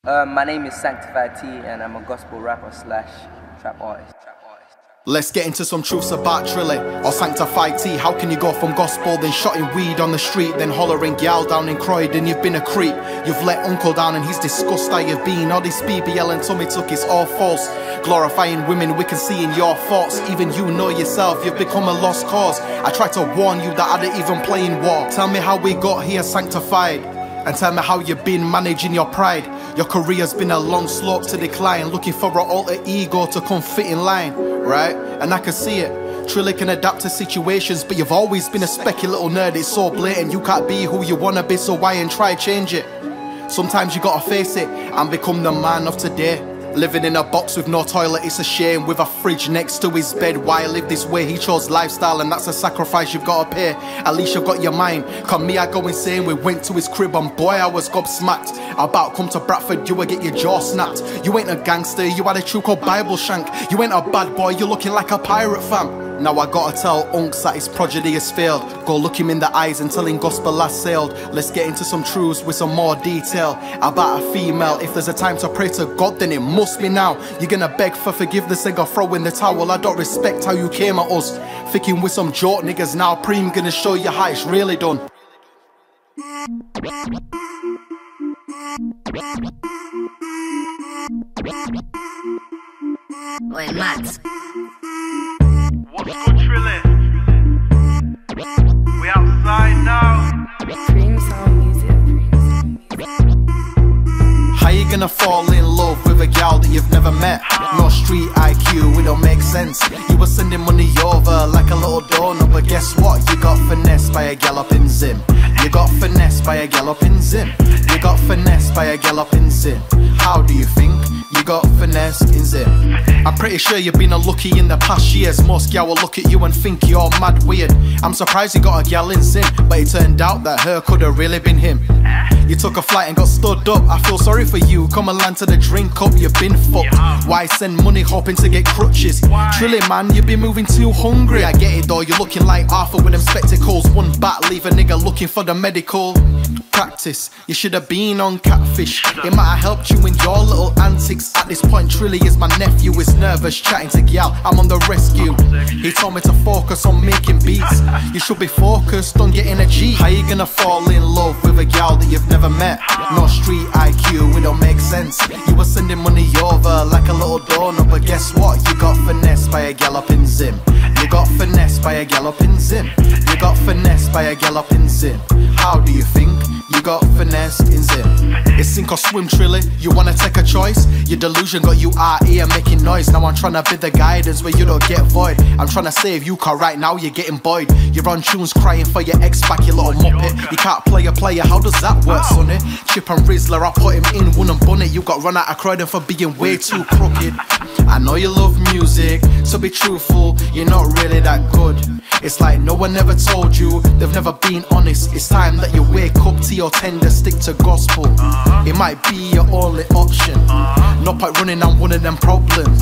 My name is Sanctified T and I'm a gospel rapper slash trap artist. Let's get into some truths about Trilly or Sanctified T. How can you go from gospel, then shotting weed on the street, then hollering gal down in Croydon? You've been a creep. You've let Uncle down and he's discussed how you've been. All this BBL and tummy tuck is all false. Glorifying women, we can see in your thoughts. Even you know yourself, you've become a lost cause. I tried to warn you that I didn't even play in war. Tell me how we got here, Sanctified, and tell me how you've been managing your pride. Your career's been a long slope to decline, looking for an alter ego to come fit in line, right? And I can see it. Trilly can adapt to situations, but you've always been a specky little nerd. It's so blatant, you can't be who you wanna be, so why and try change it? Sometimes you gotta face it and become the man of today. Living in a box with no toilet, it's a shame. With a fridge next to his bed, why live this way? He chose lifestyle and that's a sacrifice you've got to pay. At least you've got your mind. Come me, I go insane. We went to his crib and boy, I was gobsmacked. About come to Bradford, you would get your jaw snapped. You ain't a gangster, you had a true called Bible shank. You ain't a bad boy, you're looking like a pirate fam. Now I gotta tell Unks that his prodigy has failed. Go look him in the eyes and tell him gospel last sailed. Let's get into some truths with some more detail about a female. If there's a time to pray to God, then it must be now. You're gonna beg for forgiveness and go throw in the towel. I don't respect how you came at us, thinking with some joke niggas. Now Preme gonna show you how it's really done. Wait, Madz. What's good, Trilly? We outside now. Preme sound music. How you gonna fall in love with a gal that you've never met? No street IQ, it don't make sense. You were sending money over like a little donut, but guess what? You got finessed by a gal up in Zim. You got finessed by a gal up in Zim. You got finessed by a gal up in Zim. How do you think you got finessed in Zim? I'm pretty sure you've been unlucky in the past years. Most gal will look at you and think you're mad weird. I'm surprised you got a gal in Zim, but it turned out that her could have really been him. You took a flight and got stood up. I feel sorry for you. Come and land to the drink up, you've been fucked. Why send money hoping to get crutches? Trilly man, you been moving too hungry. I get it though, you're looking like Arthur with them spectacles. One bat leave a nigga looking for the medical practice. You should have been on Catfish. It might have helped you in your little antics. At this point, Trilly is my nephew, is nervous chatting to gal. I'm on the rescue. He told me to focus on making beats. You should be focused on getting a G. How you gonna fall in love with a gal that you've never met? No street IQ, it don't make sense. You were sending money over like a little donut, but guess what? You got finessed by a gal up in Zim. You got finessed by a gal up in Zim. You got finessed by a gal up in Zim. How do you think you got finessed in Zim? It's sink or swim, Trilly. You wanna take a choice? Your delusion got you out here making noise. Now I'm trying to be the guidance where you don't get void. I'm trying to save you, cause right now you're getting buoyed. You're on tunes crying for your ex back, you little muppet. You can't play a player, how does that work, sonny? Chip and Rizzler, I put him in, wouldn't bun it. You got run out of Croydon for being way too crooked. I know you love music, so be truthful, you're not really that good. It's like no one ever told you, they've never been honest. It's time that you wake up to your tender, stick to gospel. It might be your only option. Not by running on one of them problems.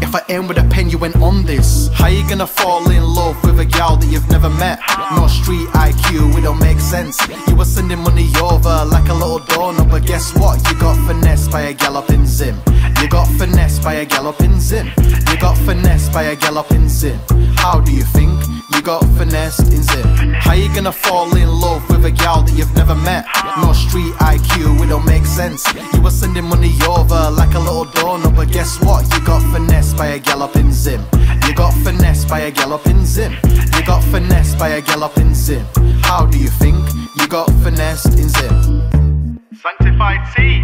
If I aim with a pen, you went on this. How you gonna fall in love with a gal that you've never met? No street IQ, it don't make sense. You were sending money over like a little donut, but guess what? You got finessed by a gal up in Zim. You got finessed by a gal up in Zim. You got finessed by a gal up in Zim. How do you think you got finessed in Zim? How you gonna fall in love with a gal that you've never met? No street IQ, it don't make sense. You were sending money over like a little donut, but guess what? You got finessed by a gal up in Zim. You got finessed by a gal up in Zim. You got finessed by a gal up in Zim. How do you think you got finessed in Zim? Sanctified T.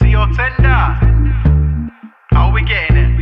To your tender. How we getting it?